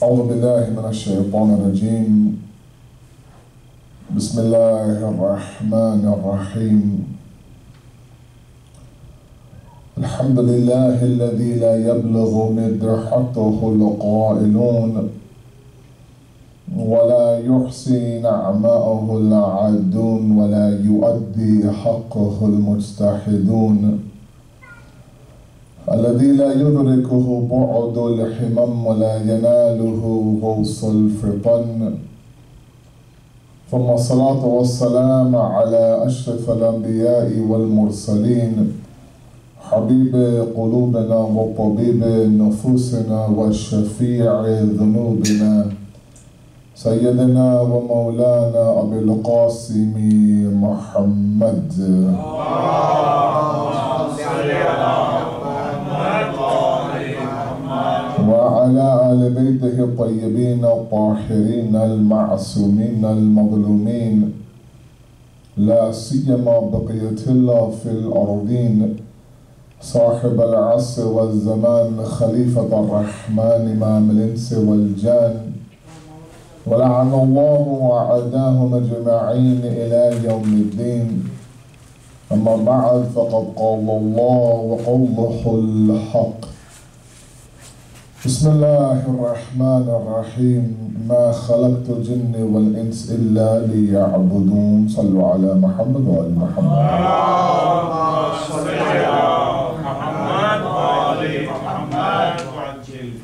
أعوذ بالله من الشيطان الرجيم بسم الله الرحمن الرحيم الحمد لله الذي لا يبلغ مدحته القائلون ولا يحصي نعماءه العادون ولا يؤدي حقه المجتحدون الذي لا يدركه بعد الحمم ولا يناله غوص الفطن ثم الصلاة والسلام على أشرف الأنبياء والمرسلين حبيب قلوبنا وطبيب نفوسنا وشفيع ذنوبنا سيدنا ومولانا أبي القاسم محمد وعلى آل بيته الطيبين الطاهرين المعصومين المظلومين لا سيما بقية الله في الأرضين صاحب العصر والزمان خليفة الرحمن إمام الإنس والجان ولعن الله وعداهم أجمعين إلى يوم الدين أما بعد فقد قال الله وقوله الحق بسم الله الرحمن الرحيم ما خلقت الجن والإنس إلا ليعبدون صلوا على محمد وآل محمد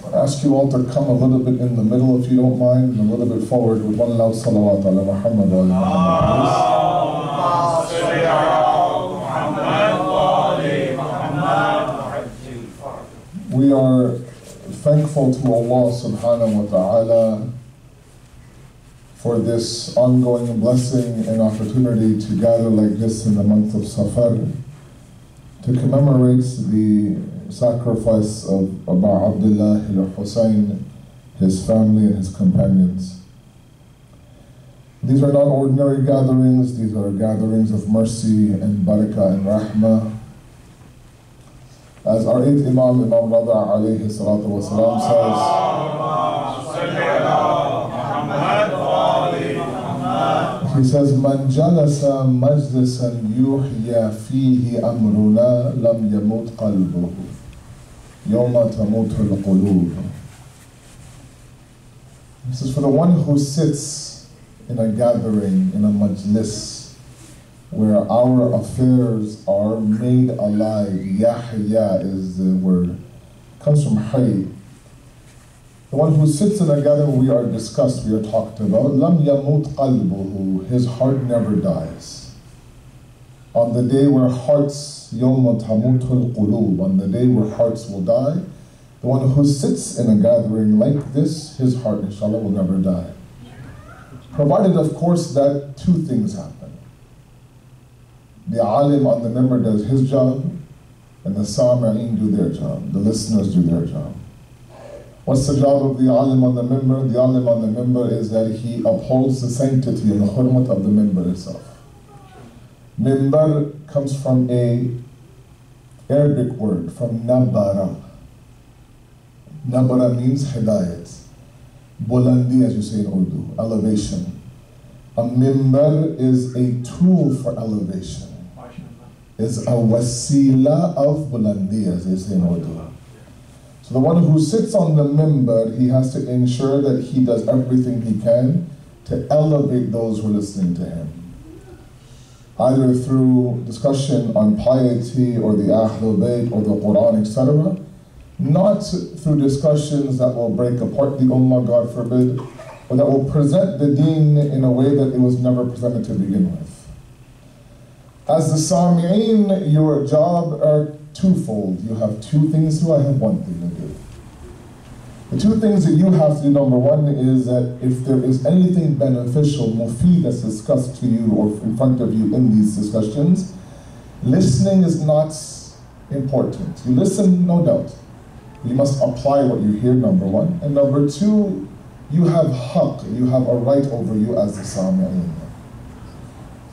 I ask you all to come a little bit in the middle if you don't mind, and a little bit forward with one loud salawat ala Muhammad wa ala Muhammad. We are thankful to Allah subhanahu wa ta'ala for this ongoing blessing and opportunity to gather like this in the month of Safar to commemorate the sacrifice of Abu Abdullah al-Hussein, his family and his companions. These are not ordinary gatherings, these are gatherings of mercy and barakah and rahmah. As our 8th Imam, Imam Rada alayhi salatu wa salam says, he says, Man jalasa majlisan yuhya fihi amruna lam yamut qalbuhu yawma tamutu al-qulub. This is for the one who sits in a gathering, in a majlis, where our affairs are made alive. Yahya is the word. It comes from hayy. The one who sits in a gathering we are discussed, we are talked about. Lam yamut qalbuhu. His heart never dies. On the day where hearts, yawma tamutul qulub, on the day where hearts will die, the one who sits in a gathering like this, his heart inshallah will never die. Provided of course that two things happen. The alim on the member does his job, and the sami'een do their job, the listeners do their job. What's the job of the alim on the member? The alim on the member is that he upholds the sanctity and the hurmat of the member itself. Member comes from a Arabic word, from nabara. Nabara means hidayat. Bulandi, as you say in Urdu, elevation. A member is a tool for elevation. Is a wasila of bulandi, as they say in Urdu. So the one who sits on the minbar, he has to ensure that he does everything he can to elevate those who are listening to him. Either through discussion on piety or the Ahlul Bayt or the Quran, etc. Not through discussions that will break apart the Ummah, God forbid, or that will present the deen in a way that it was never presented to begin with. As the Sami'een, your job are twofold. You have two things to do, I have one thing to do. The two things that you have to do, number one, is that if there is anything beneficial, mufid, that's discussed to you or in front of you in these discussions, listening is not important. You listen, no doubt. You must apply what you hear, number one. And number two, you have haqq, you have a right over you as the Sami'een.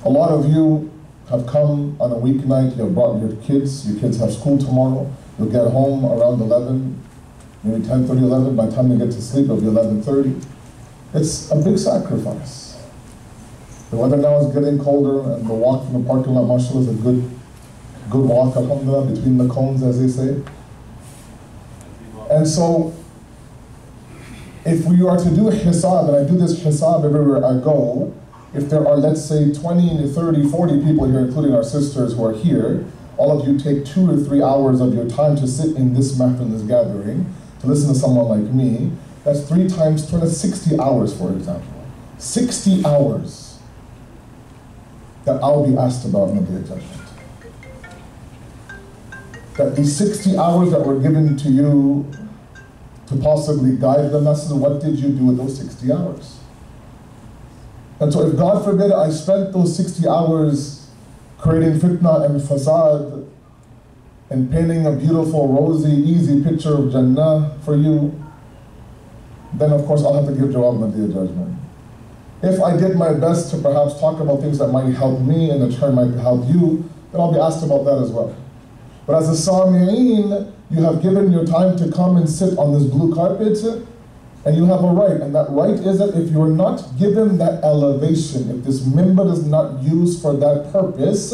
A lot of you have come on a weeknight, you have brought your kids have school tomorrow, you'll get home around 11, maybe 10:30, 11. By the time they get to sleep, it'll be 11:30. It's a big sacrifice. The weather now is getting colder, and the walk from the parking lot, mashallah, is a good walk, alhamdulillah, between the cones, as they say. And so, if we are to do hisab, and I do this hisab everywhere I go, if there are, let's say, 20, 30, 40 people here, including our sisters who are here, all of you take 2 or 3 hours of your time to sit in this mahfil, in this gathering, to listen to someone like me. That's 3 times 20, 60 hours, for example. 60 hours that I'll be asked about in the Day of Judgment. That these 60 hours that were given to you to possibly guide the message, what did you do with those 60 hours? And so if God forbid I spent those 60 hours creating fitna and fasad and painting a beautiful, rosy, easy picture of Jannah for you, then of course I'll have to give jawab on the Day of Judgment. If I did my best to perhaps talk about things that might help me and in turn might help you, then I'll be asked about that as well. But as a Sami'een, you have given your time to come and sit on this blue carpet, and you have a right. And that right is that if you're not given that elevation, if this minbar is not used for that purpose,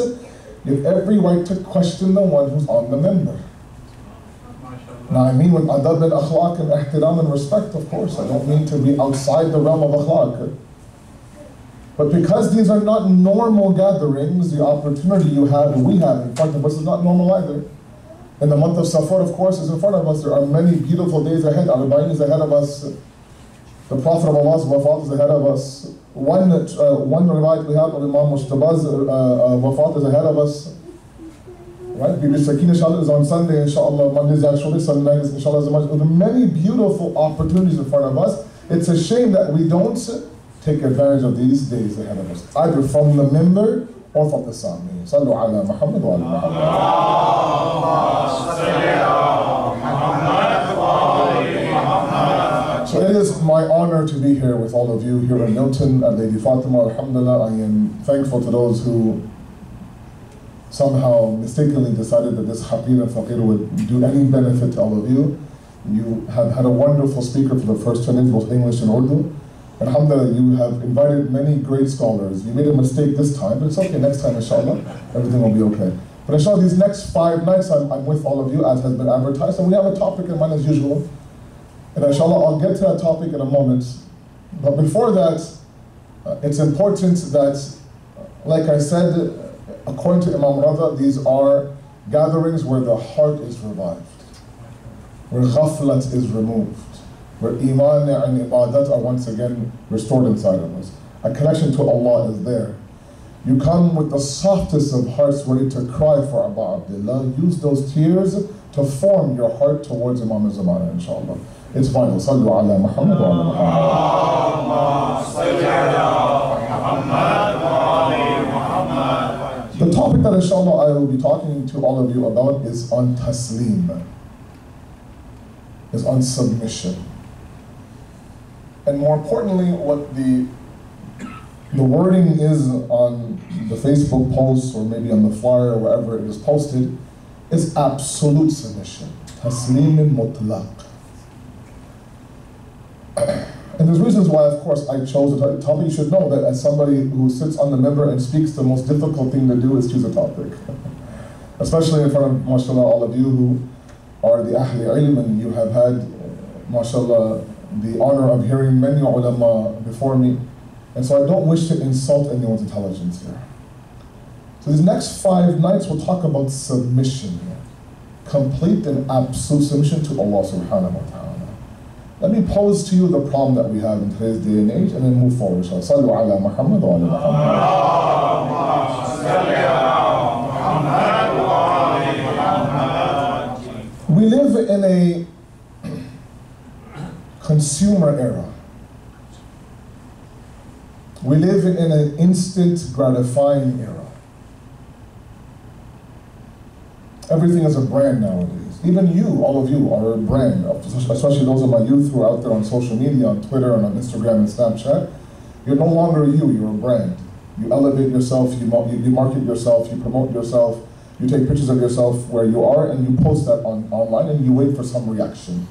you have every right to question the one who's on the minbar. Now I mean with adab and akhlaq and ihtiram and respect, of course. I don't mean to be outside the realm of akhlaq. But because these are not normal gatherings, the opportunity you have, and we have in front of us, is not normal either. And the month of Safar, of course, is in front of us. There are many beautiful days ahead. Arba'in is ahead of us. The Prophet of Allah's wafat is ahead of us. One riwayat we have of Imam Mushtaba's wafat is ahead of us. Right? Bibi Sakina, inshallah, is on Sunday, inshallah. Monday's actually, Sunday night is, inshallah, there are many beautiful opportunities in front of us. It's a shame that we don't take advantage of these days ahead of us, either from the minbar or from the Sami. Sallu ala Muhammad wa ala Muhammad. So it is my honor to be here with all of you here in Milton at Lady Fatimah. Alhamdulillah, I am thankful to those who somehow mistakenly decided that this Haqir and Faqir would do any benefit to all of you. You have had a wonderful speaker for the first 2 days, both English and Urdu. Alhamdulillah, you have invited many great scholars. You made a mistake this time, but it's okay. Next time, inshallah, everything will be okay. But inshallah, these next 5 nights, I'm with all of you, as has been advertised, and we have a topic in mind as usual. And inshallah, I'll get to that topic in a moment. But before that, it's important that, like I said, according to Imam Rada, these are gatherings where the heart is revived, where ghaflat is removed, where iman and ibadat are once again restored inside of us. A connection to Allah is there. You come with the softest of hearts ready to cry for Abu Abdullah. Use those tears to form your heart towards Imam al-Zamana, inshallah. It's vital. Sallu ala Muhammad wa ala Muhammad. The topic that inshallah I will be talking to all of you about is on Taslim, is on submission. And more importantly, what the wording is on the Facebook post or maybe on the flyer or wherever it is posted is absolute submission. Taslim mutlaq. And there's reasons why, of course, I chose the topic. You should know that as somebody who sits on the minbar and speaks, the most difficult thing to do is choose a topic. Especially in front of, mashallah, all of you who are the ahli ilm, and you have had, mashallah, the honor of hearing many ulama before me. And so I don't wish to insult anyone's intelligence here. So these next 5 nights we'll talk about submission. Complete and absolute submission to Allah subhanahu wa ta'ala. Let me pose to you the problem that we have in today's day and age and then move forward. Sallu ala Muhammad wa ala Muhammad. We live in a consumer era. We live in an instant gratifying era. Everything is a brand nowadays. Even you, all of you, are a brand, especially those of my youth who are out there on social media, on Twitter and on Instagram and Snapchat. You're no longer you, you're a brand. You elevate yourself, you market yourself, you promote yourself, you take pictures of yourself where you are and you post that online and you wait for some reaction.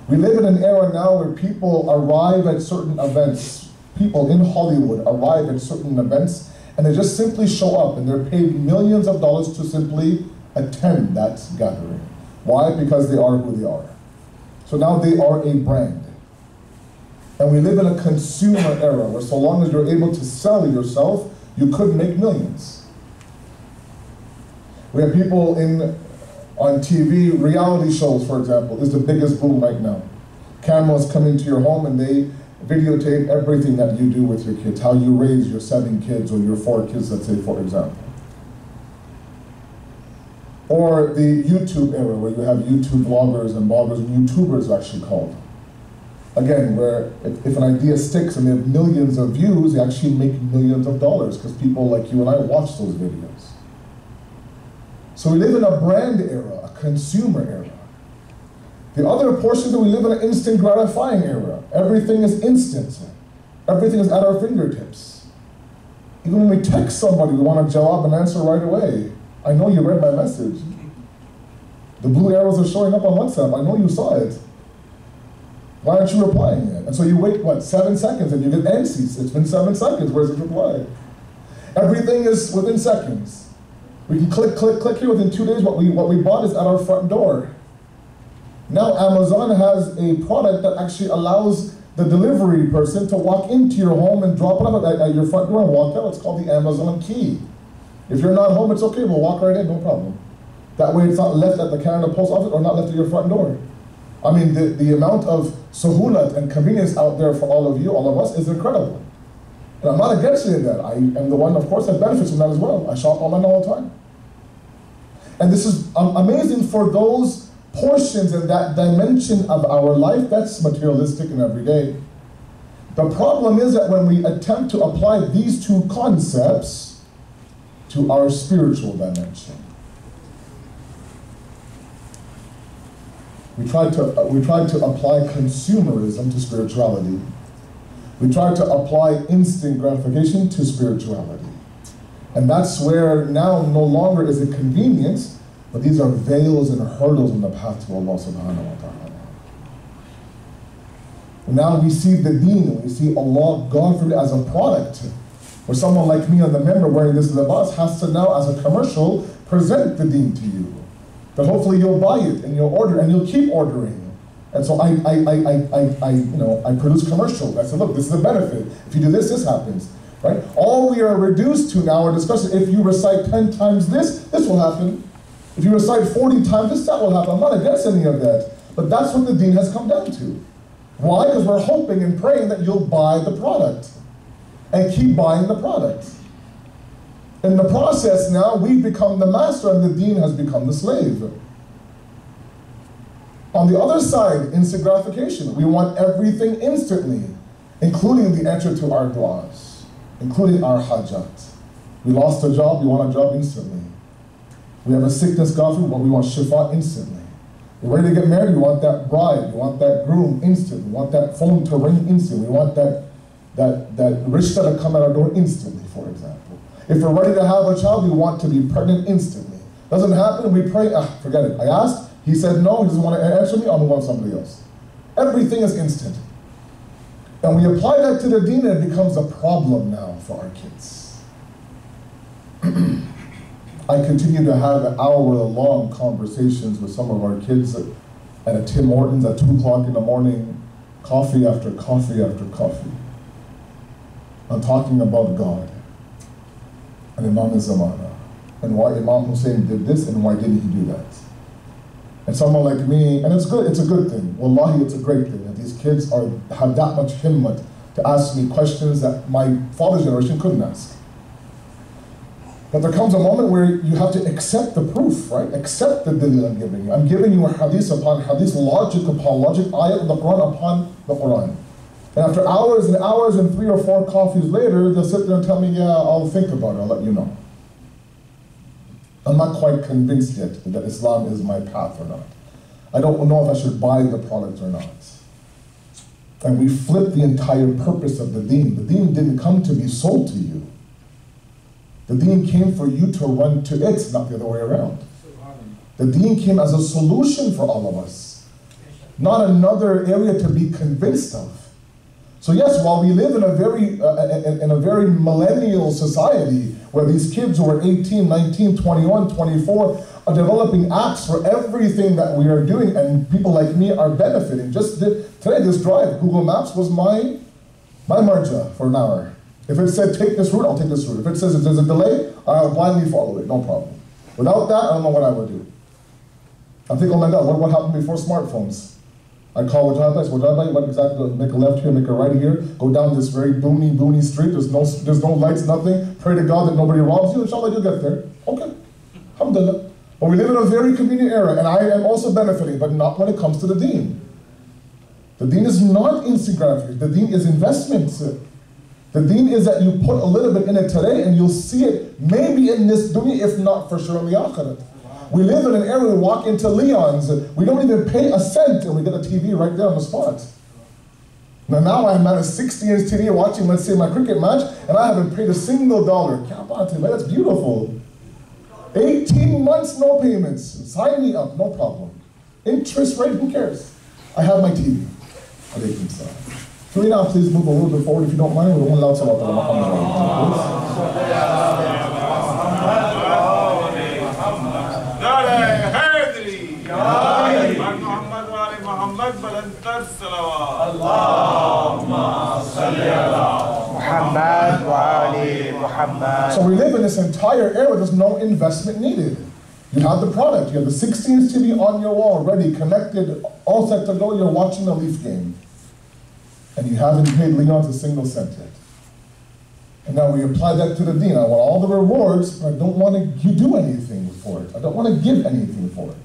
We live in an era now where people arrive at certain events. People in Hollywood arrive at certain events and they just simply show up and they're paid millions of dollars to simply attend that gathering. Why? Because they are who they are. So now they are a brand. And we live in a consumer era where so long as you're able to sell yourself, you could make millions. We have people on TV, reality shows, for example, is the biggest boom right now. Cameras come into your home and they videotape everything that you do with your kids, how you raise your 7 kids or your 4 kids, let's say, for example. Or the YouTube era, where you have YouTube vloggers and bloggers, and YouTubers actually called. Again, where if an idea sticks and they have millions of views, they actually make millions of dollars because people like you and I watch those videos. So we live in a brand era, a consumer era. The other portion is that we live in an instant gratifying era. Everything is instant. Everything is at our fingertips. Even when we text somebody, we want a jawab and answer right away. I know you read my message. The blue arrows are showing up on WhatsApp. I know you saw it. Why aren't you replying yet? And so you wait, what, 7 seconds and you get antsy. It's been 7 seconds, where's the reply? Everything is within seconds. We can click, click, click here. Within 2 days, what we bought is at our front door. Now Amazon has a product that actually allows the delivery person to walk into your home and drop it up at your front door and walk out. It's called the Amazon key. If you're not home, it's okay, we'll walk right in, no problem. That way it's not left at the Canada Post Office or not left at your front door. I mean, the amount of suhulat and convenience out there for all of you, all of us, is incredible. And I'm not against any of that. I am the one, of course, that benefits from that as well. I shop online all the time. And this is amazing for those portions and that dimension of our life that's materialistic and everyday. The problem is that when we attempt to apply these two concepts to our spiritual dimension, we tried to apply consumerism to spirituality. We tried to apply instant gratification to spirituality. And that's where now no longer is it convenience, but these are veils and hurdles on the path to Allah subhanahu wa ta'ala. Now we see the deen, we see Allah, God forbid, as a product. Where someone like me on the member wearing this libas has to now, as a commercial, present the deen to you. But hopefully you'll buy it and you'll order and you'll keep ordering. And so I produce commercials. I said, look, this is a benefit. If you do this, this happens. Right? All we are reduced to now are discussing, if you recite 10 times this, this will happen. If you recite 40 times this, that will happen. I'm not against any of that. But that's what the deen has come down to. Why? Because we're hoping and praying that you'll buy the product. And keep buying the product. In the process now, we've become the master and the deen has become the slave. On the other side, instant gratification. We want everything instantly, including the answer to our du'as, including our hajat. We lost a job, we want a job instantly. We have a sickness, God forbid, we want shifa instantly. We're ready to get married, we want that bride, we want that groom instantly, we want that phone to ring instantly, we want that rishta to come at our door instantly, for example. If we're ready to have a child, we want to be pregnant instantly. Doesn't happen, we pray, forget it. I asked, he said no, he doesn't want to answer me, I'll move on to somebody else. Everything is instant. And we apply that to the deen and it becomes a problem now for our kids. I continue to have hour-long conversations with some of our kids at a Tim Hortons at 2 o'clock in the morning, coffee after coffee after coffee. I'm talking about God and Imam Zamana and why Imam Hussein did this and why didn't he do that. And someone like me, and it's good, it's a good thing. Wallahi, it's a great thing that these kids have that much himmat to ask me questions that my father's generation couldn't ask. But there comes a moment where you have to accept the proof, right? Accept the dalil I'm giving you. I'm giving you a hadith upon hadith, logic upon logic, ayat of the Quran upon the Quran. And after hours and hours and 3 or 4 coffees later, they'll sit there and tell me, yeah, I'll think about it, I'll let you know. I'm not quite convinced yet that Islam is my path or not. I don't know if I should buy the product or not. And we flip the entire purpose of the deen. The deen didn't come to be sold to you. The deen came for you to run to it, not the other way around. The deen came as a solution for all of us. not another area to be convinced of. So yes, while we live in a very millennial society where these kids who are 18, 19, 21, 24 are developing apps for everything that we are doing, and people like me are benefiting. Just today, this drive, Google Maps was my marja for an hour. If it said take this route, I'll take this route. If it says there's a delay, I'll blindly follow it, no problem. Without that, I don't know what I would do. I think, oh my God, what happened before smartphones? I call Wajabai, what exactly, make a left here, make a right here, go down this very boony street, there's no lights, nothing, pray to God that nobody robs you, inshallah you'll get there. Okay, alhamdulillah. But we live in a very convenient era, and I am also benefiting, but not when it comes to the deen. The deen is not instant gratification, the deen is investment. The deen is that you put a little bit in it today, and you'll see it maybe in this dunya, if not for sure in the akhirah. We live in an era where we walk into Leon's, we don't even pay a cent, and we get a TV right there on the spot. Now I'm at a 60-inch TV watching, let's say, my cricket match, and I haven't paid a single dollar. That's beautiful. 18 months, no payments. Sign me up, no problem. Interest rate, who cares? I have my TV. Alaykum salam. Can we now please move a little bit forward, if you don't mind? We don't allow salat ala Muhammad. So we live in this entire era, there's no investment needed. You have the product, you have the 16-inch TV on your wall, ready, connected, all set to go, you're watching the Leaf game. And you haven't paid Leon a single cent yet. And now we apply that to the deen. I want all the rewards, but I don't want to do anything for it. I don't want to give anything for it.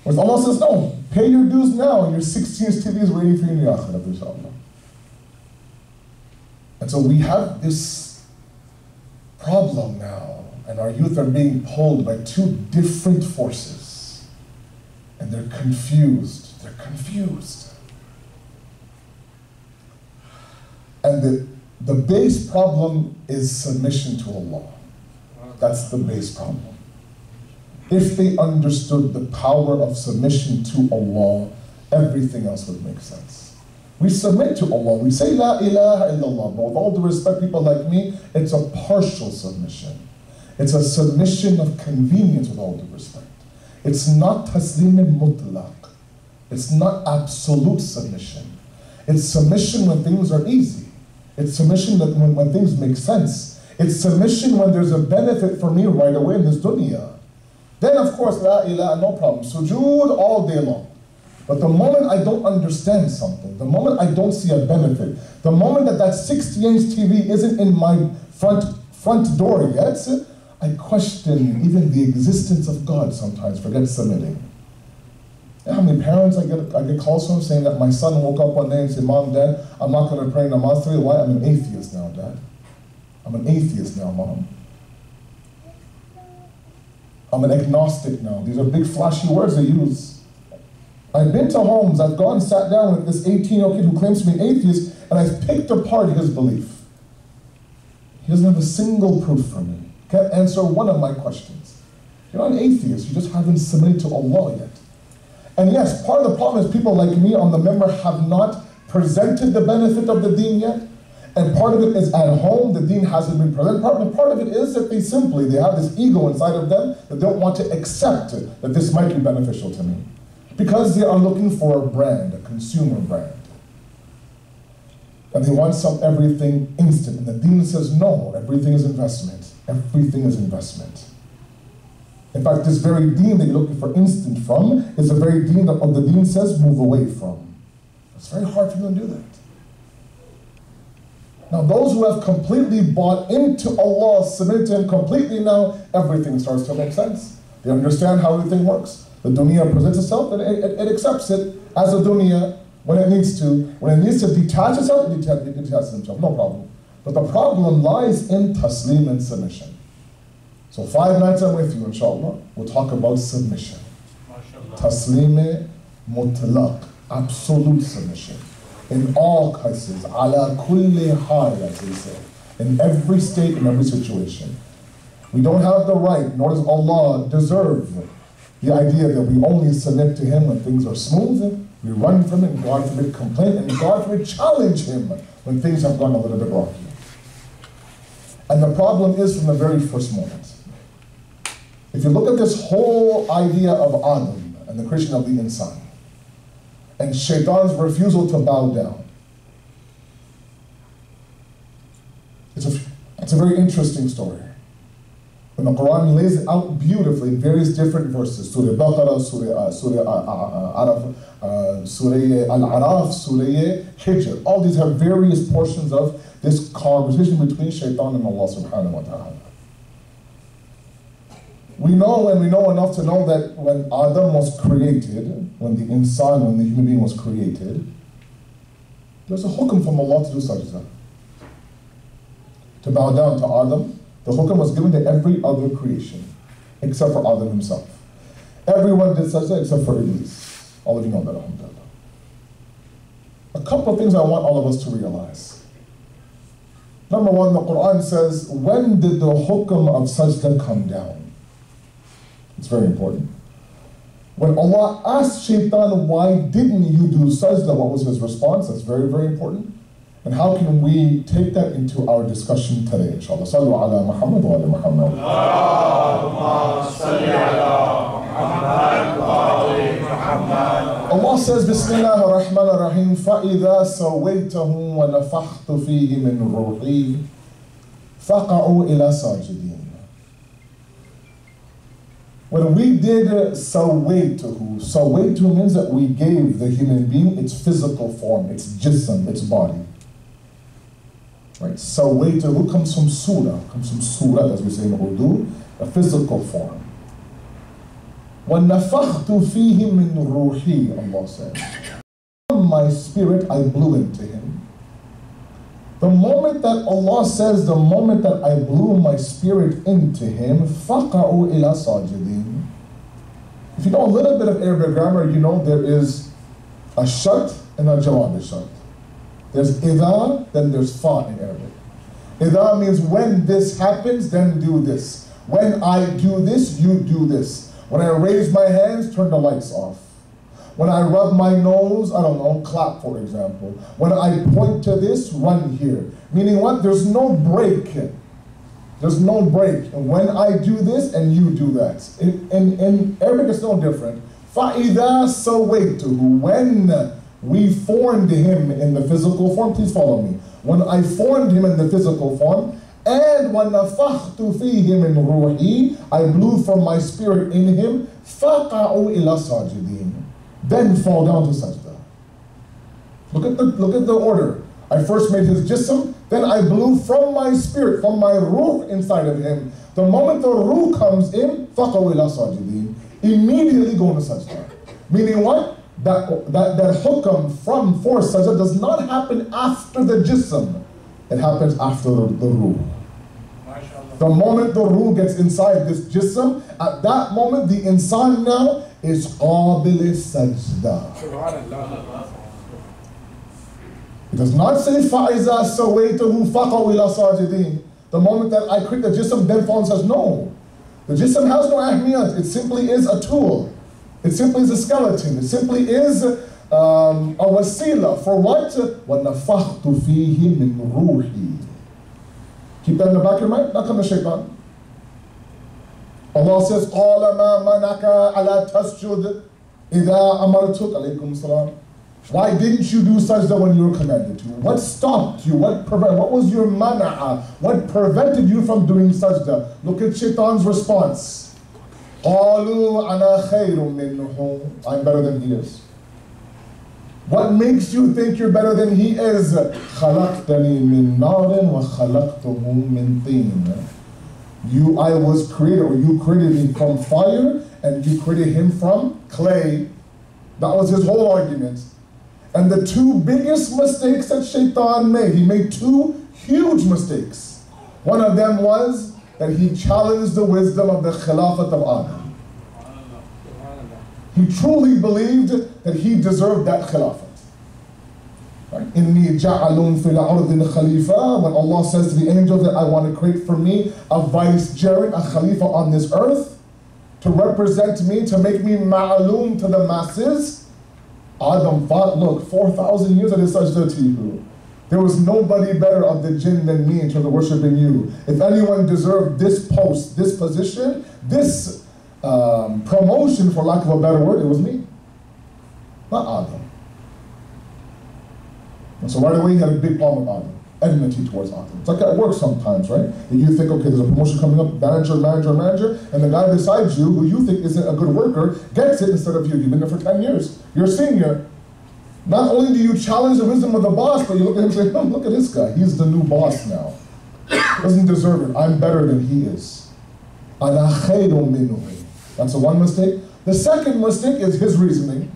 Whereas Allah says, no, pay your dues now, and your 16-inch TV is waiting for you in the akhirah, inshallah. And so we have this problem now, and our youth are being pulled by two different forces. And they're confused. They're confused. And the base problem is submission to Allah. That's the base problem. If they understood the power of submission to Allah, everything else would make sense. We submit to Allah, we say La ilaha illallah, but with all due respect, people like me, it's a partial submission. It's a submission of convenience, with all due respect. It's not taslim mutlaq. It's not absolute submission. It's submission when things are easy. It's submission that when things make sense. It's submission when there's a benefit for me right away in this dunya. Then of course, la ilaha, no problem. Sujood all day long. But the moment I don't understand something, the moment I don't see a benefit, the moment that 60-inch TV isn't in my front door yet, I question even the existence of God sometimes, forget submitting. You know how many parents I get calls from saying that my son woke up one day and said, Mom, Dad, I'm not going to pray namaz today. Why? I'm an atheist now, Dad. I'm an atheist now, Mom. I'm an agnostic now. These are big flashy words they use. I've been to homes, I've gone and sat down with this 18-year-old kid who claims to be an atheist, and I've picked apart his belief. He doesn't have a single proof for me. Can't answer one of my questions. You're not an atheist, you just haven't submitted to Allah yet. And yes, part of the problem is people like me on the member have not presented the benefit of the deen yet. And part of it is at home, the deen hasn't been presented. Part of it is that they have this ego inside of them that don't want to accept that this might be beneficial to me. Because they are looking for a brand, a consumer brand. And they want everything instant. And the deen says, no, everything is investment. Everything is investment. In fact, this very deen that you're looking for instant from is the very deen that the deen says move away from. It's very hard for you to do that. Now, those who have completely bought into Allah, submit to Him completely now, everything starts to make sense. They understand how everything works. The dunya presents itself and it accepts it as a dunya when it needs to. When it needs to detach itself, it detaches itself, no problem. But the problem lies in taslim and submission. So 5 nights I'm with you, inshallah, we'll talk about submission. Taslim mutlaq, absolute submission. In all cases, ala kulli hal, as they say. In every state, in every situation. We don't have the right, nor does Allah deserve The idea that we only submit to him when things are smooth, we run from him, God forbid complain, and God forbid challenge him when things have gone a little bit rocky. And the problem is from the very first moment. If you look at this whole idea of Adam and the creation of the insan, and Shaitan's refusal to bow down, it's a very interesting story. And the Quran lays it out beautifully in various different verses. Surah Baqarah, Surah Al-Araf, Surah Hijr. All these have various portions of this conversation between Shaitan and Allah subhanahu wa ta'ala. We know, and we know enough to know that when Adam was created, when the insan, when the human being was created, there's a hukum from Allah to do sajda. To bow down to Adam. The hukum was given to every other creation, except for Adam himself. Everyone did sajda except for Iblis. All of you know that, alhamdulillah. A couple of things I want all of us to realize. Number one, the Quran says, when did the hukum of sajda come down? It's very important. When Allah asked Shaitan, why didn't you do sajda, what was his response? That's very, very important. And how can we take that into our discussion today, inshallah? Sallu ala Muhammad wa ala Muhammad. Allahumma salli ala Muhammad wa ala Muhammad. Allah says, Bismillah ar-Rahman ar-Rahim, فَإِذَا سَوَيْتَهُ وَنَفَخْتُ فِيهِ مِنْ رُوحِي فَقَعُوا إِلَى سَاجِدِينَ. When we did sawaytuhu, sawaytuhu means that we gave the human being its physical form, its jism, its body. Right? Sawaytuhu comes from surah, as we say in Urdu, a physical form. وَنَفَخْتُ فِيهِ مِنْ رُوحِي, Allah said. From my spirit I blew into him. The moment that Allah says, the moment that I blew my spirit into him, فَقَعُوا إِلَى سَاجِدِينَ. If you know a little bit of Arabic grammar, you know there is a shart and a jawab shart. There's idha, then there's fa in Arabic. Idha means when this happens, then do this. When I do this, you do this. When I raise my hands, turn the lights off. When I rub my nose, I don't know, clap for example. When I point to this, run here. Meaning what? There's no break. There's no break. And when I do this and you do that. In Arabic it's no different. فَإِذَا سَوَيْتُهُ. When we formed him in the physical form, please follow me. When I formed him in the physical form, and وَنَفَخْتُ فِيهِ مِنْ رُوحِي, I blew from my spirit in him, فَقَعُوا إِلَى سَاجِدِينَ. Then fall down to sajda. Look at the order. I first made his jism, then I blew from my spirit, from my ruh inside of him. The moment the ruh comes in, فَقَوْا إِلَى سَاجِدِينَ. Immediately go into sajda. Meaning what? That hukam for sajda does not happen after the jism. It happens after the ruh. The moment the ruh gets inside this jism, at that moment the insan now is qabil sajda. It does not say فَإِذَا سَوَيْتَهُ فَقَوْا إِلَى سَاجِدِينَ. The moment that I create the jism, then fall and says no. The jism has no ahmiyat. It simply is a tool. It simply is a skeleton. It simply is a wasila. For what? وَنَفَخْتُ فِيهِ مِنْ رُوحِي. Keep that in the back of your mind. Not come to shaitan. Allah says, قَالَ مَا مَنَكَ عَلَى تَسْجُدْ إِذَا أَمَرْتُكَ عَلَيْكُمْ السَّلَامُ. Why didn't you do sajda when you were commanded to? What stopped you? What was your mana'a? What prevented you from doing sajda? Look at shaitan's response. قَالُوا أَنَا خَيْرٌ مِّنْهُ. I'm better than he is. What makes you think you're better than he is? خَلَقْتَنِي مِن نَارٍ وَخَلَقْتُهُ مِن طِينٍ. I was created, or you created me from fire, and you created him from clay. That was his whole argument. And the two biggest mistakes that Shaitan made, he made two huge mistakes. One of them was that he challenged the wisdom of the Khilafat of Adam. He truly believed that he deserved that Khilafat. Inni ja'alun fil ardin khalifa. When Allah says to the angels that I want to create for me a vicegerent, a khalifa on this earth, to represent me, to make me ma'aloom to the masses. Adam thought, look, 4,000 years I did sajda to you. There was nobody better of the jinn than me in terms of worshiping you. If anyone deserved this post, this position, this promotion, for lack of a better word, it was me, not Adam. And so right away he had a big problem with Adam, enmity towards Adam. It's like at work sometimes, right? And you think, okay, there's a promotion coming up, manager, and the guy beside you, who you think isn't a good worker, gets it instead of you. You've been there for 10 years. You're a senior. Not only do you challenge the wisdom of the boss, but you look at him and say, oh, look at this guy. He's the new boss now. Doesn't deserve it. I'm better than he is. Ana khayrun minhu. That's the one mistake. The second mistake is his reasoning.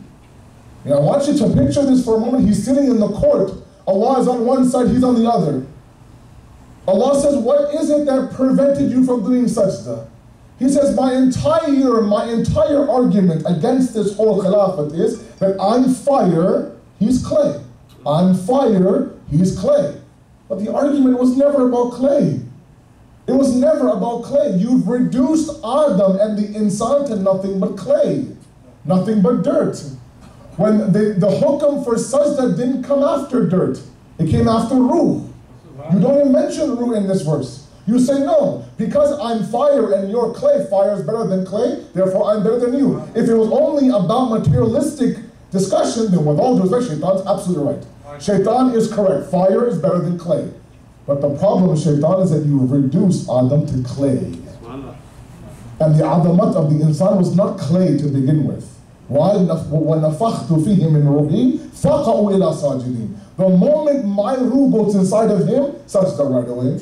And I want you to picture this for a moment. He's sitting in the court. Allah is on one side, he's on the other. Allah says, what is it that prevented you from doing sajda? He says, my entire argument against this whole khilafat is that I'm fire, he's clay. I'm fire, he's clay. But the argument was never about clay. It was never about clay. You've reduced Adam and the insan to nothing but clay, nothing but dirt. When the hukam for sajda didn't come after dirt, it came after ruh. You don't even mention ruh in this verse. You say, no, because I'm fire and you're clay, fire is better than clay, therefore I'm better than you. If it was only about materialistic discussion, then with all due respect, Shaitan's absolutely right. Shaitan is correct, fire is better than clay. But the problem with Shaitan is that you reduce Adam to clay. And the adamat of the insan was not clay to begin with. وَنَفَخْتُ فِيهِ مِنْ رُوحِي فَقَعُوا إِلَى سَاجِدِينَ. The moment my ruh goes inside of him, sajda right away.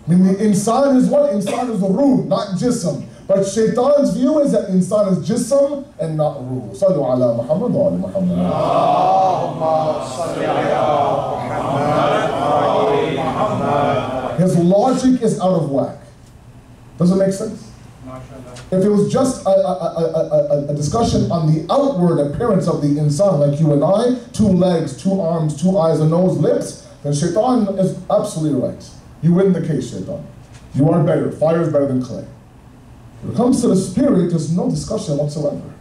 I mean, the insan is what? Insan is ruh, not jism. But Shaitan's view is that insan is jism and not ruh. Sallu ala Muhammad wa ala Muhammad. Allahumma salli ala Muhammad. His logic is out of whack. Does it make sense? If it was just a discussion on the outward appearance of the insan, like you and I, 2 legs, 2 arms, 2 eyes, a nose, lips, then Shaitan is absolutely right. You win the case, Shaitan. You are better. Fire is better than clay. When it comes to the spirit, there's no discussion whatsoever.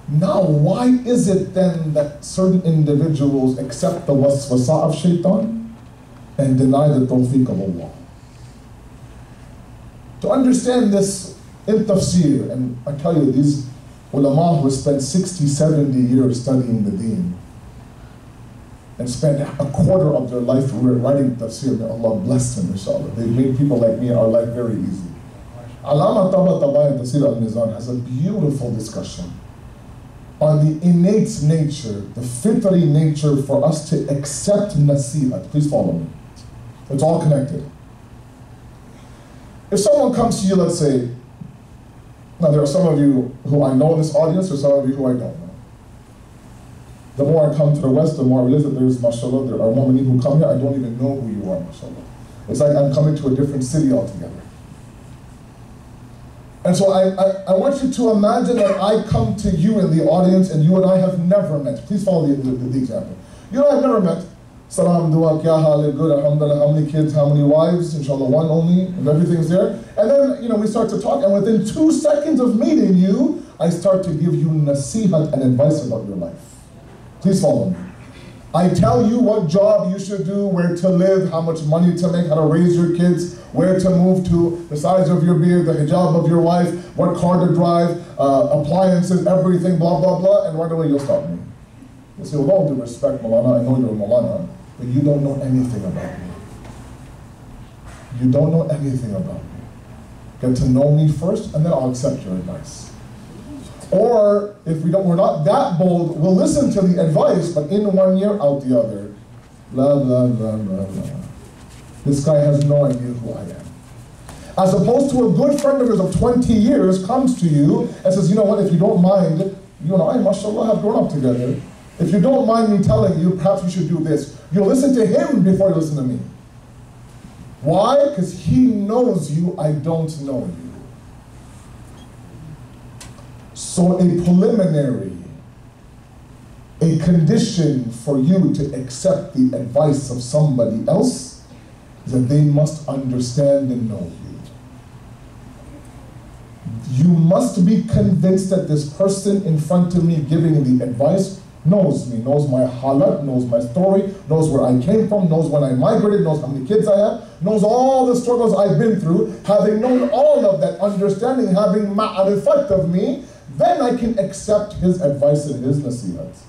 Now, why is it then that certain individuals accept the waswasa of Shaitan and deny the tawfiq of Allah? To understand this in tafsir, and I tell you, these ulama who spent 60, 70 years studying the deen and spent a quarter of their life writing tafsir, may Allah bless them, inshallah. They made people like me our life very easy. Allama Tabatabai Tafsir al-Mizan has a beautiful discussion on the innate nature, the fitri nature for us to accept nasihat. Please follow me. It's all connected. If someone comes to you, let's say, now there are some of you who I know in this audience, or some of you who I don't know. The more I come to the West, the more I realize that there's, mashallah, there are more many who come here, I don't even know who you are, mashallah. It's like I'm coming to a different city altogether. And so I want you to imagine that I come to you in the audience and you and I have never met. Please follow the example. You and I have never met. Salam, dua, kya hal, good, alhamdulillah, how many kids, how many wives, inshallah, 1 only, and everything's there. And then, we start to talk, and within 2 seconds of meeting you, I start to give you nasihat and advice about your life. Please follow me. I tell you what job you should do, where to live, how much money to make, how to raise your kids, where to move to, the size of your beard, the hijab of your wife, what car to drive, appliances, everything, blah, blah, blah, and right away you'll stop me. You say, with all due respect, Maulana, I know you're a Maulana, but you don't know anything about me. You don't know anything about me. Get to know me first, and then I'll accept your advice. Or, if we're not that bold, we'll listen to the advice, but in 1 year, out the other. Blah, blah, blah, blah, blah. This guy has no idea who I am. As opposed to a good friend of yours of 20 years comes to you and says, you know what, if you don't mind, you and I, mashallah, have grown up together. If you don't mind me telling you, perhaps you should do this. You'll listen to him before you listen to me. Why? Because he knows you, I don't know you. So a preliminary, a condition for you to accept the advice of somebody else is that they must understand and know you. You must be convinced that this person in front of me giving the advice knows me, knows my halat, knows my story, knows where I came from, knows when I migrated, knows how many kids I have, knows all the struggles I've been through. Having known all of that, understanding, having ma'arifat of me, then I can accept his advice and his nasihats.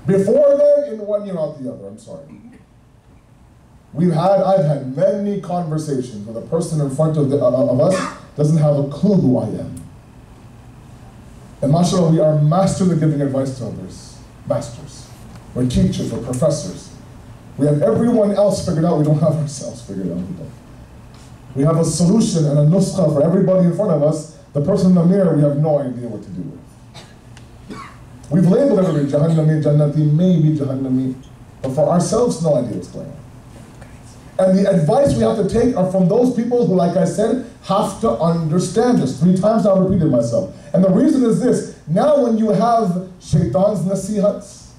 Before then, in one ear out the other, I'm sorry. I've had many conversations with a person in front of us doesn't have a clue who I am. And mashallah, we are masters at giving advice to others. Masters. We're teachers, we're professors. We have everyone else figured out, we don't have ourselves figured out. We have a solution and a nuskha for everybody in front of us. The person in the mirror, we have no idea what to do with. We've labeled everybody, Jahannami, Jannati, maybe Jahannami, but for ourselves, no idea what's going on. And the advice we have to take are from those people who, like I said, have to understand this. 3 times I repeated myself. And the reason is this. Now when you have shaitan's nasihats,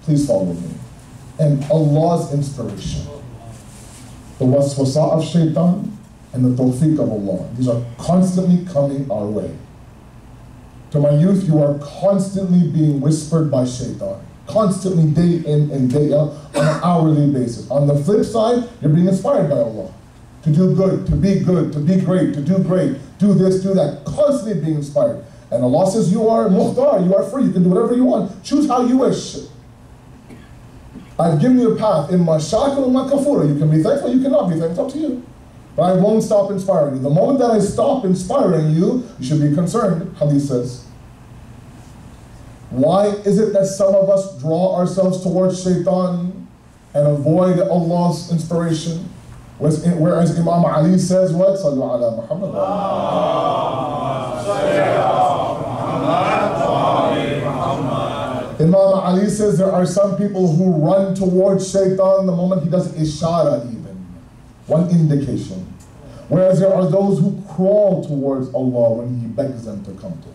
please follow me, and Allah's inspiration, the waswasa of shaitan and the tawfiq of Allah, these are constantly coming our way. To my youth, you are constantly being whispered by shaitan. Constantly, day in and day out, on an hourly basis. On the flip side, you're being inspired by Allah to do good, to be great, to do great, do this, do that. Constantly being inspired. And Allah says you are mukhtar, you are free, you can do whatever you want. Choose how you wish. I've given you a path. Imma shakir, imma kafura. You can be thankful, you cannot be thankful. It's up to you. But I won't stop inspiring you. The moment that I stop inspiring you, you should be concerned, Hadith says. Why is it that some of us draw ourselves towards shaitan and avoid Allah's inspiration? Whereas Imam Ali says what? Sallu ala Muhammad. Imam Ali says there are some people who run towards shaitan the moment he does ishara even. One indication. Whereas there are those who crawl towards Allah when he begs them to come to him.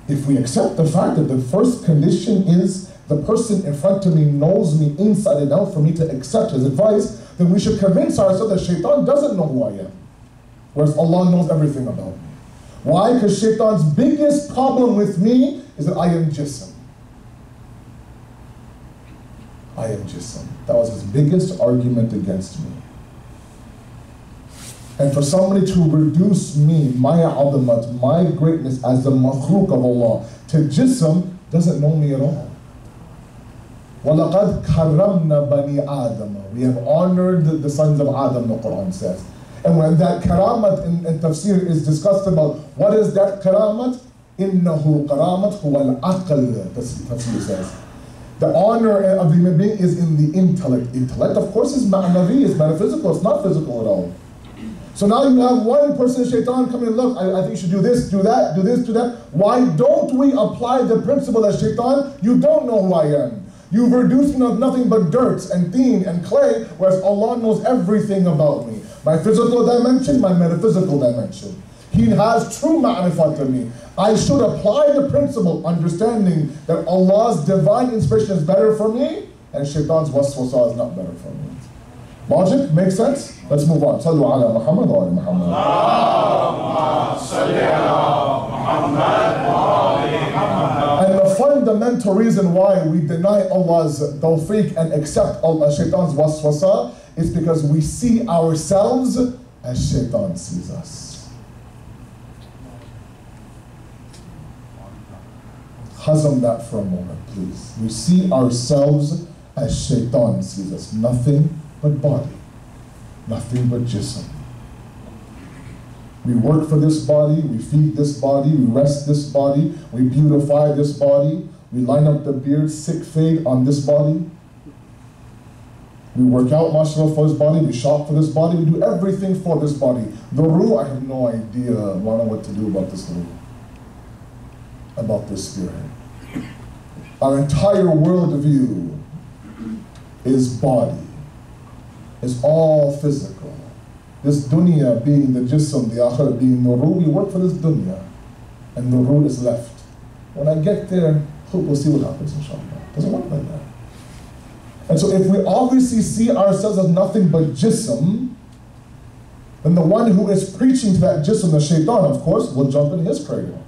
If we accept the fact that the first condition is the person in front of me knows me inside and out for me to accept his advice, then we should convince ourselves that shaitan doesn't know who I am, whereas Allah knows everything about me. Why? Because shaitan's biggest problem with me is that I am jism. I am jism. That was his biggest argument against me. And for somebody to reduce me, my adamat, my greatness as the makhluk of Allah, to jism, doesn't know me at all. وَلَقَدْ كَرَّمْنَا بَنِي آدَمَ. We have honored the sons of Adam, the Quran says. And when that karamat in tafsir is discussed about what is that karamat, إِنَّهُ كَرَامَتْ هُوَ الْعَقْلِ, tafsir says. The honor of the human being is in the intellect. Intellect, of course, is ma'navi, is metaphysical, it's not physical at all. So now you have one person, shaitan, coming and look, I think you should do this, do that, do this, do that. Why don't we apply the principle as shaitan? You don't know who I am. You've reduced me to nothing but dirt and teen and clay, whereas Allah knows everything about me. My physical dimension, my metaphysical dimension. He has true ma'rifat to me. I should apply the principle, understanding that Allah's divine inspiration is better for me, and shaitan's waswasa is not better for me. Logic? Makes sense? Let's move on. Sallu ala Muhammad wa ala Muhammad. Allahumma salli ala Muhammad wa ala Muhammad. And the fundamental reason why we deny Allah's tawfiq and accept shaitan's waswasa is because we see ourselves as shaitan sees us. Hazam that for a moment, please. We see ourselves as shaitan sees us. Nothing but body, nothing but jism. We work for this body, we feed this body, we rest this body, we beautify this body, we line up the beard, sick fade on this body. We work out, mashallah, for this body, we shop for this body, we do everything for this body. The ruh, I have no idea, I don't know what to do about this ruh, about this spirit. Our entire worldview is body. It's all physical. This dunya being the jism, the akhirah being the ruh, we work for this dunya. And the ruh is left. When I get there, we'll see what happens, inshallah. It doesn't work like that. And so if we obviously see ourselves as nothing but jism, then the one who is preaching to that jism, the shaitan, of course, will jump in his cradle.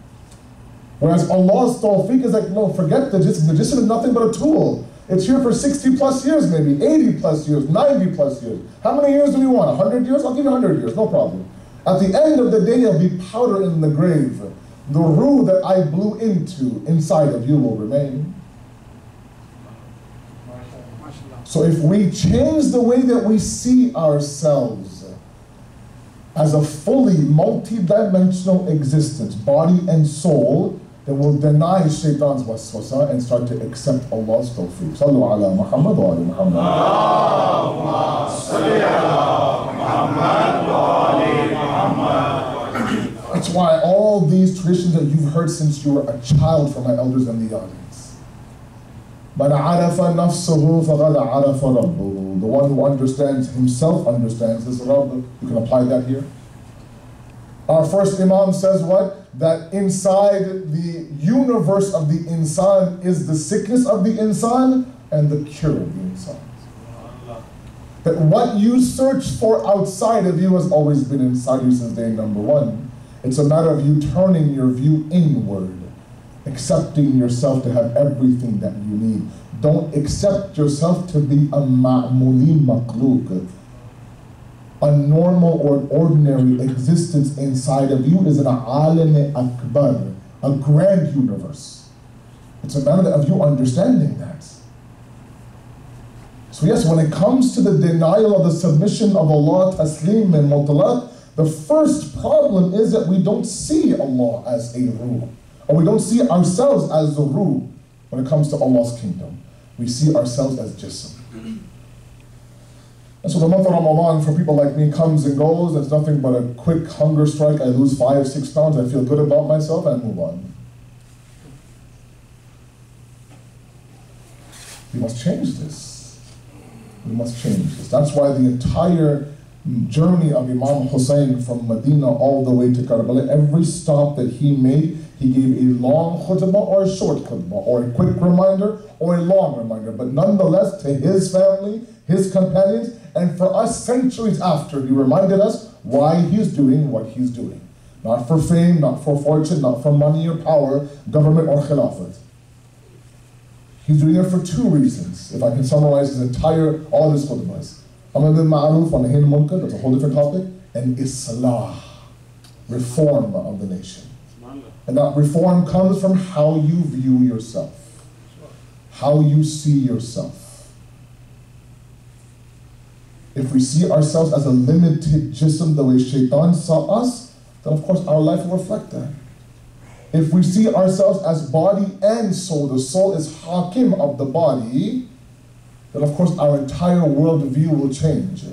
Whereas Allah's tawfiq is like, no, forget the jism. The jism is nothing but a tool. It's here for 60 plus years maybe, 80 plus years, 90 plus years. How many years do we want? 100 years? I'll give you 100 years, no problem. At the end of the day, it'll be powder in the grave. The ruh that I blew into inside of you will remain. So if we change the way that we see ourselves as a fully multi-dimensional existence, body and soul, then we'll deny shaitan's waswasa and start to accept Allah's tawfiq. Sallu ala Muhammad wa ala Muhammad. Allahumma salli ala Muhammad wa ala Muhammad. That's why all these traditions that you've heard since you were a child from my elders in the audience. Man arafa nafsahu faqad arafa rabbuhu. The one who understands himself understands his Rabb. You can apply that here. Our first Imam says what? That inside the universe of the insan is the sickness of the insan and the cure of the insan. That what you search for outside of you has always been inside you since day number one. It's a matter of you turning your view inward, accepting yourself to have everything that you need. Don't accept yourself to be a ma'muli maqluk. A normal or ordinary existence inside of you is an alim akbar, a grand universe. It's a matter of you understanding that. So yes, when it comes to the denial of the submission of Allah, Taslim and Mutlaq, the first problem is that we don't see Allah as a ruh, or we don't see ourselves as the ruh when it comes to Allah's kingdom. We see ourselves as jism. And so the month of Ramadan for people like me comes and goes. It's nothing but a quick hunger strike. I lose 5-6 pounds. I feel good about myself and move on. We must change this. We must change this. That's why the entire journey of Imam Hussein from Medina all the way to Karbala, every stop that he made, he gave a long khutbah or a short khutbah, or a quick reminder or a long reminder. But nonetheless, to his family, his companions, and for us centuries after, he reminded us why he's doing what he's doing. Not for fame, not for fortune, not for money or power, government or khilafat. He's doing it for two reasons. If I can summarize his entire, all his khutbahs. Amr bil Ma'ruf wa Nahy anil Munkar, that's a whole different topic. And Islah, reform of the nation. And that reform comes from how you view yourself, how you see yourself. If we see ourselves as a limited jism the way shaitan saw us, then of course our life will reflect that. If we see ourselves as body and soul, the soul is hakim of the body, then of course our entire worldview will change.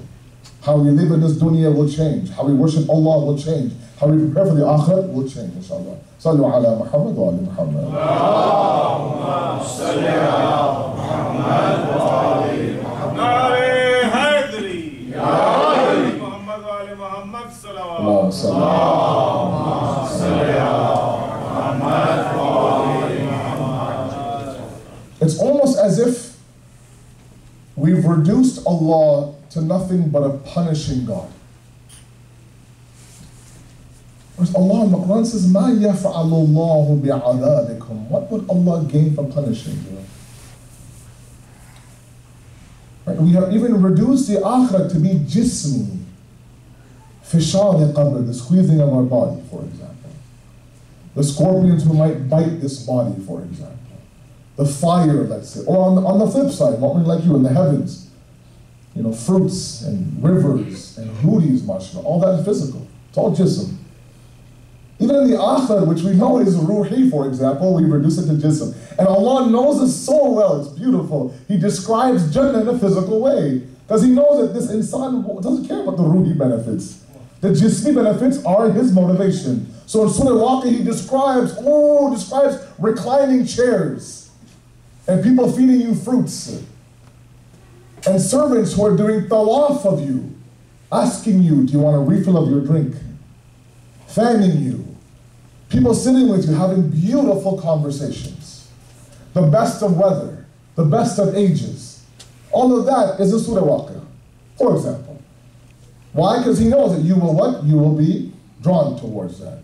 How we live in this dunya will change. How we worship Allah will change. How we prepare for the akhirat will change, inshallah. Sallu ala Muhammad wa ala Muhammad. Allahumma salli ala Muhammad wa ala Muhammad. It's almost as if we've reduced Allah to nothing but a punishing God. Whereas Allah in the Quran says, مَا يَفْعَلُ اللَّهُ بِعَذَابِكُمْ. What would Allah gain from punishing you? Right? We have even reduced the akhirah to be jismi. Fishal qabr, the squeezing of our body, for example. The scorpions who might bite this body, for example. The fire, let's say. Or on the flip side, mu'min like you in the heavens. You know, fruits and rivers and hooties, mashallah. All that is physical. It's all jism. Even in the akhirah, which we know is ruhi, for example, we reduce it to jism. And Allah knows us so well, it's beautiful. He describes Jannah in a physical way. Because He knows that this insan doesn't care about the ruhi benefits. The jismi benefits are his motivation. So in Surah Al-Waqi'ah, He describes reclining chairs. And people feeding you fruits. And servants who are doing tawaf of you. Asking you, do you want a refill of your drink? Fanning you. People sitting with you, having beautiful conversations. The best of weather. The best of ages. All of that is in Surah Al-Waqi'ah, for example. Why? Because he knows that you will what? You will be drawn towards that.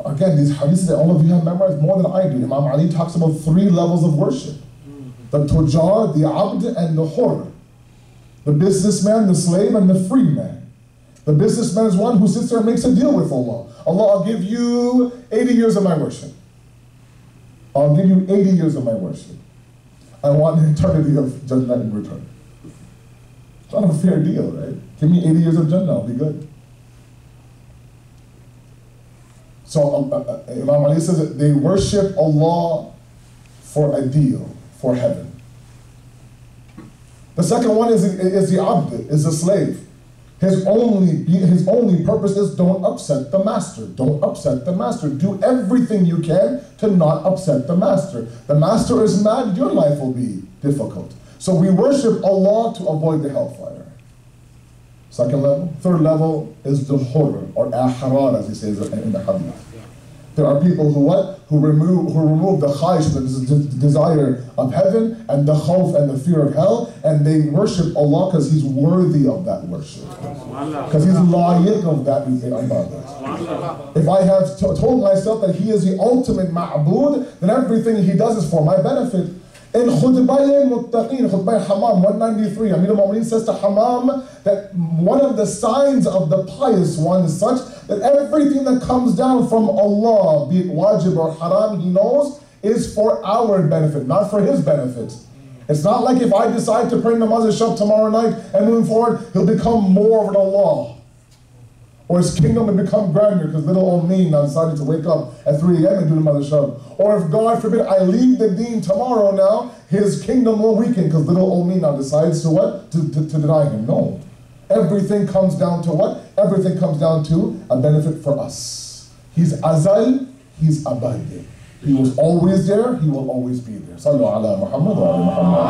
Again, these hadiths that all of you have memorized more than I do. Imam Ali talks about 3 levels of worship. The tujar, the abd, and the hur. The businessman, the slave, and the free man. The businessman is one who sits there and makes a deal with Allah. Allah, I'll give you 80 years of my worship. I'll give you 80 years of my worship. I want an eternity of Jannah in return. It's not a fair deal, right? Give me 80 years of Jannah, I'll be good. So Imam Ali says that they worship Allah for a deal, for heaven. The second one is the abd, is the slave. His only purpose is don't upset the master. Don't upset the master. Do everything you can to not upset the master. The master is mad, your life will be difficult. So we worship Allah to avoid the hellfire. Second level. Third level is the hur, or ahrar, as he says in the hadith. There are people who what? Who remove the khaish, the desire of heaven, and the khawf and the fear of hell, and they worship Allah because He's worthy of that worship. Because He's layiq of that ibadah. If I have told myself that He is the ultimate ma'bood, then everything He does is for my benefit. In Khutbah Muttaqeen, Khutbah Hammam 193, Amir al-Mu'mineen says to Hammam that one of the signs of the pious one is such that everything that comes down from Allah, be it wajib or haram, he knows is for our benefit, not for his benefit. It's not like if I decide to pray namaz al-shab tomorrow night and moving forward, he'll become more of an Allah. Or his kingdom will become grander because little old me now decided to wake up at 3 a.m. and do the namaz al-shab. Or if God forbid I leave the deen tomorrow now, his kingdom will weaken because little old me now decides to what? To deny him. No. Everything comes down to what? Everything comes down to a benefit for us. He's azal, he's abad. He was always there, he will always be there. Sallu ala Muhammad wa ala Muhammad.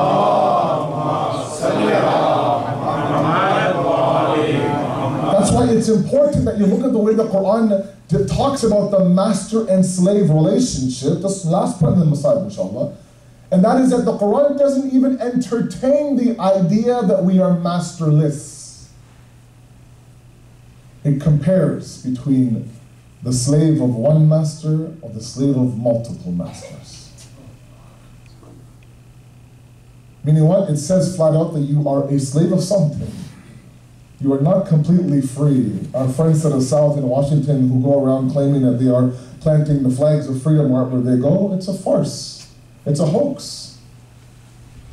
That's why it's important that you look at the way the Quran talks about the master and slave relationship. This last part of the Messiah, inshallah. And that is that the Quran doesn't even entertain the idea that we are masterless. It compares between the slave of one master or the slave of multiple masters. Meaning what? It says flat out that you are a slave of something. You are not completely free. Our friends to the south in Washington who go around claiming that they are planting the flags of freedom wherever they go, it's a farce. It's a hoax.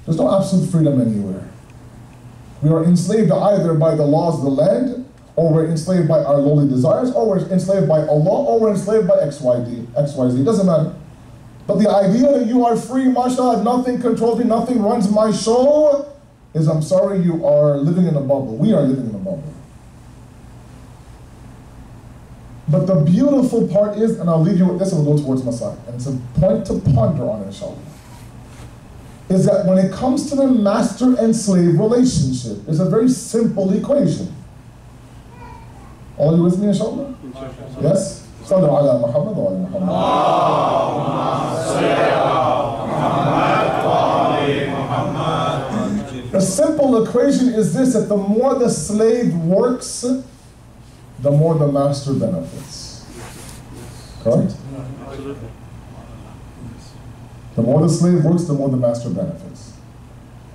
There's no absolute freedom anywhere. We are enslaved either by the laws of the land, or we're enslaved by our lowly desires, or we're enslaved by Allah, or we're enslaved by XYZ. It doesn't matter. But the idea that you are free, mashallah, nothing controls me, nothing runs my show, is, I'm sorry, you are living in a bubble. We are living in a bubble. But the beautiful part is, and I'll leave you with this and we'll go towards Messiah, and it's a point to ponder on, inshallah, is that when it comes to the master and slave relationship, it's a very simple equation. All you with me, inshallah? Yes? Sallu ala Muhammad wa ala Muhammad. The simple equation is this, that the more the slave works, the more the master benefits. Correct? The more the slave works, the more the master benefits.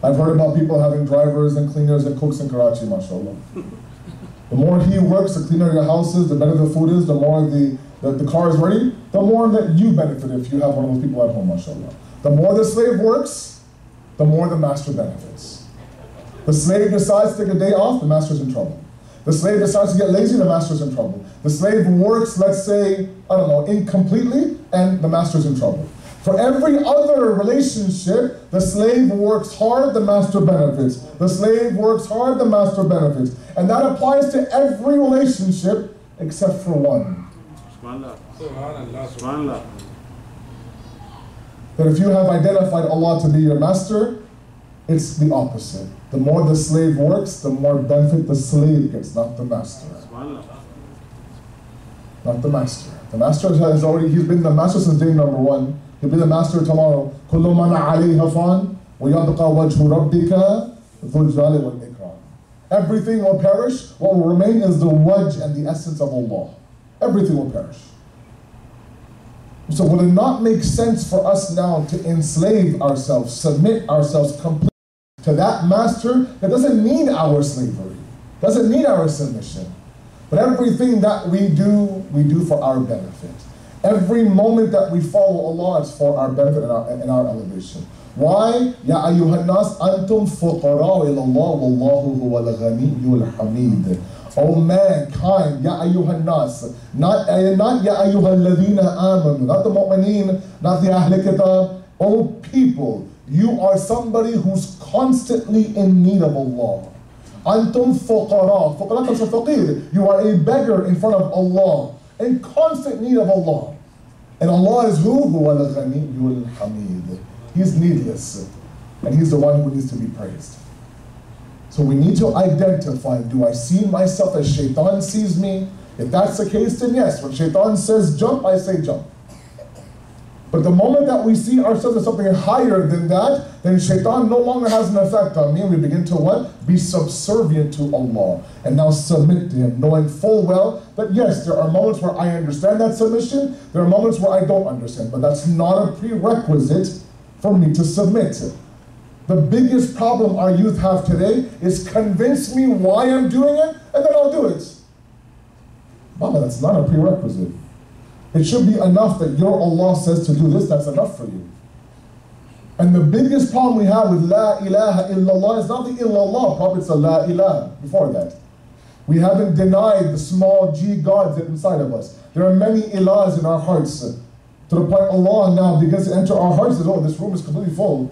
I've heard about people having drivers and cleaners and cooks in Karachi, mashallah. The more he works, the cleaner your house is, the better the food is, the more the car is ready, the more that you benefit if you have one of those people at home, mashallah. The more the slave works, the more the master benefits. The slave decides to take a day off, the master's in trouble. The slave decides to get lazy, the master's in trouble. The slave works, let's say, I don't know, incompletely, and the master's in trouble. For every other relationship, the slave works hard, the master benefits. The slave works hard, the master benefits. And that applies to every relationship except for one. That if you have identified Allah to be your master, it's the opposite. The more the slave works, the more benefit the slave gets, not the master. Not the master. The master has already, he's been the master since day number one. He'll be the master tomorrow. كُلُّ مَنْ عَلَيْهَا فَانٍ وَيَبْقَى وَجْهُ رَبِّكَ ذُو الْجَلَالِ وَالْإِكْرَامِ. Everything will perish. What will remain is the wajh and the essence of Allah. Everything will perish. So would it not make sense for us now to enslave ourselves, submit ourselves completely to that master that doesn't need our slavery, doesn't need our submission? But everything that we do for our benefit. Every moment that we follow Allah is for our benefit and our elevation. Why? Ya ayyuhan nas antum fuqara ila Allah wallahu huwal ghaniyyul hamid. O mankind, ya ayyuhan nas, not ya ayyuhal ladhina amanu, not the mu'mineen, not the ahl kitab. O people, you are somebody who's constantly in need of Allah. Antum fuqara, fuqara comes from faqir. You are a beggar in front of Allah, in constant need of Allah. And Allah is who? Huwal ghaniyyul hamid. He's needless, and He's the one who needs to be praised. So we need to identify, do I see myself as shaitan sees me? If that's the case, then yes, when shaitan says jump, I say jump. But the moment that we see ourselves as something higher than that, then shaitan no longer has an effect on me, and we begin to what? Be subservient to Allah, and now submit to Him, knowing full well that yes, there are moments where I understand that submission, there are moments where I don't understand, but that's not a prerequisite for me to submit. The biggest problem our youth have today is convince me why I'm doing it, and then I'll do it. Mama, that's not a prerequisite. It should be enough that your Allah says to do this, that's enough for you. And the biggest problem we have with La ilaha illallah is not the illallah, Prophet said La ilaha before that. We haven't denied the small G gods inside of us. There are many ilahs in our hearts. To the point Allah now begins to enter our hearts and says, oh, this room is completely full.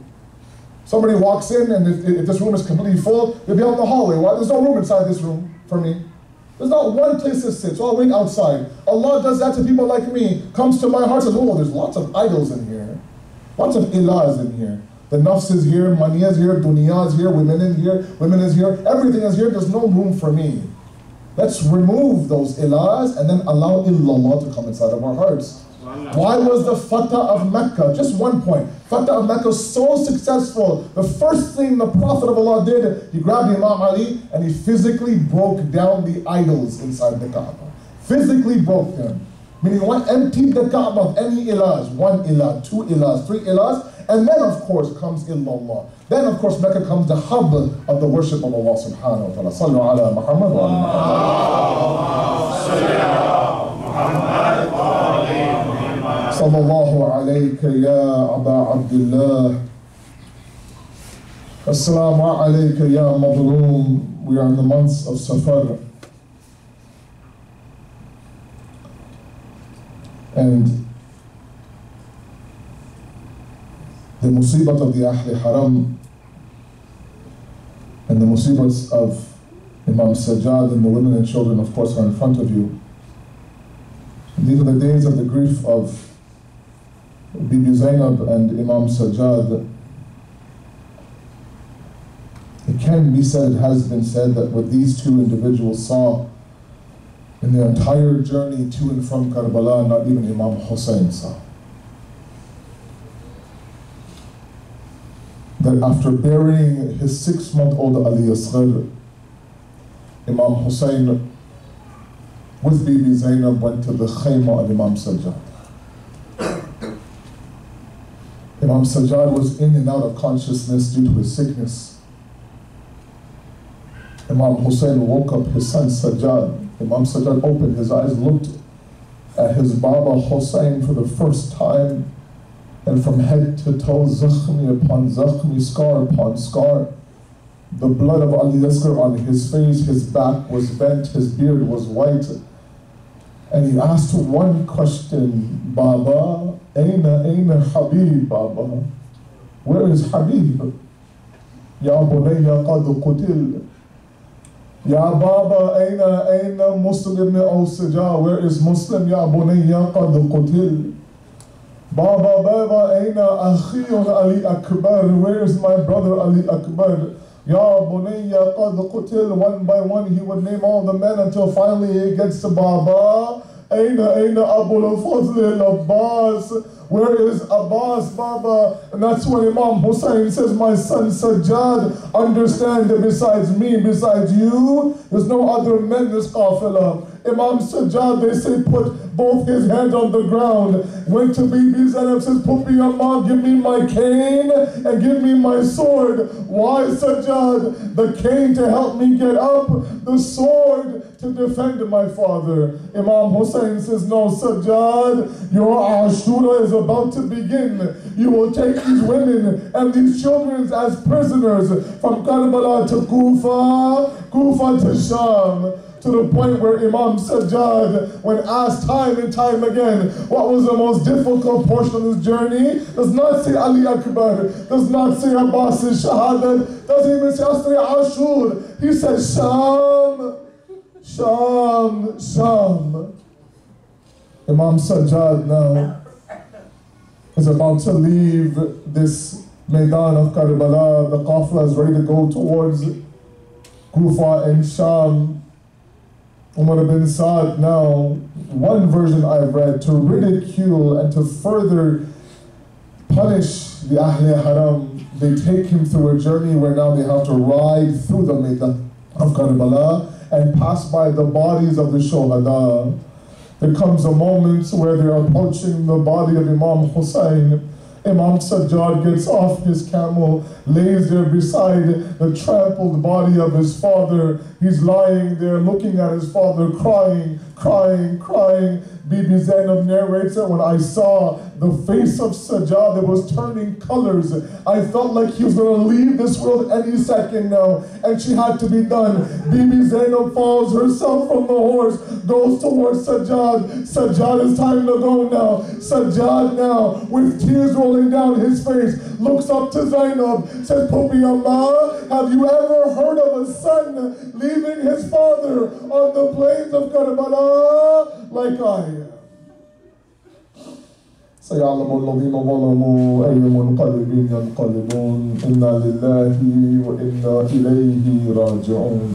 Somebody walks in, and if this room is completely full, they'll be out in the hallway. Why? There's no room inside this room for me. There's not one place to sit, so I'll wait outside. Allah does that to people like me. Comes to my heart and says, oh, there's lots of idols in here. Lots of ilahs in here. The nafs is here, money is here, dunya is here, women is here, everything is here. There's no room for me. Let's remove those ilahs and then allow illallah to come inside of our hearts. Why was the Fatah of Mecca, just one point, Fatah of Mecca so successful? The first thing the Prophet of Allah did, he grabbed Imam Ali and he physically broke down the idols inside the Kaaba. Physically broke them. Meaning what? Emptied the Kaaba of any ilahs, one ilah, two ilahs, three ilahs, and then of course comes illallah. Then of course Mecca comes the hub of the worship of Allah subhanahu wa ta'ala. Sallu ala Muhammad wa ala Muhammad. Sallallahu alayka ya Aba Abdullah. Assalamu alayka ya Madloom. We are in the months of Safar. And the musibat of the Ahl Haram and the musibats of Imam Sajjad and the women and children, of course, are in front of you. And these are the days of the grief of Bibi Zainab and Imam Sajjad. It can be said, it has been said, that what these two individuals saw in their entire journey to and from Karbala, not even Imam Hussein saw. That after burying his 6-month-old Ali Asghar, Imam Hussein with Bibi Zainab went to the Khayma of Imam Sajjad. Imam Sajjad was in and out of consciousness due to his sickness. Imam Hussein woke up his son Sajjad. Imam Sajjad opened his eyes, looked at his Baba Hussein for the first time, and from head to toe, zakhmi upon zakhmi, scar upon scar. The blood of Ali Asghar on his face, his back was bent, his beard was white. And he asked one question, Baba, Aina Habib, Baba? Where is Habib? Ya Bunayya qad qutil. Ya Baba, Aina Muslim ibn Awsija? Where is Muslim? Ya Bunayya qad qutil. Baba, Aina Akhiyun Ali Akbar? Where is my brother Ali Akbar? Ya Bunayya qad qutil. One by one he would name all the men until finally he gets to Baba. Aina Abul Fazl Abbas. Where is Abbas, Baba? And that's when Imam Hussein says, my son Sajjad, understand that besides me, besides you, there's no other men in this qafila. Imam Sajjad, they say, put both his hands on the ground. Went to Bibi Zainab, says, put me on mom, give me my cane and give me my sword. Why, Sajjad? The cane to help me get up, the sword to defend my father. Imam Hussein says, no, Sajjad, your Ashura is about to begin. You will take these women and these children as prisoners from Karbala to Kufa, Kufa to Sham. To the point where Imam Sajjad, when asked time and time again what was the most difficult portion of his journey, does not say Ali Akbar, does not say Abbas's Shahadat, doesn't even say Asri Ashur. He says Sham, Sham, Sham. Imam Sajjad now is about to leave this Maidan of Karbala. The Qafla is ready to go towards Kufa and Sham. Umar bin Saad now, one version I've read, to ridicule and to further punish the Ahle Haram, they take him through a journey where now they have to ride through the Maidan of Karbala and pass by the bodies of the Shohada. There comes a moment where they're approaching the body of Imam Hussein. Imam Sajjad gets off his camel, lays there beside the trampled body of his father. He's lying there looking at his father, crying, crying, crying. Bibi Zainab narrates that when I saw the face of Sajjad, it was turning colors. I felt like he was going to leave this world any second now, and she had to be done. Bibi Zainab falls herself from the horse, goes towards Sajjad. Sajjad, it's time to go now. Sajjad now, with tears rolling down his face, looks up to Zainab, says, Pupi Allah, have you ever heard of a son leaving his father on the plains of Karbala like I am? سيعلم الذين ظلموا أي منقلب ينقلبون إنا لله وإنا إليه راجعون.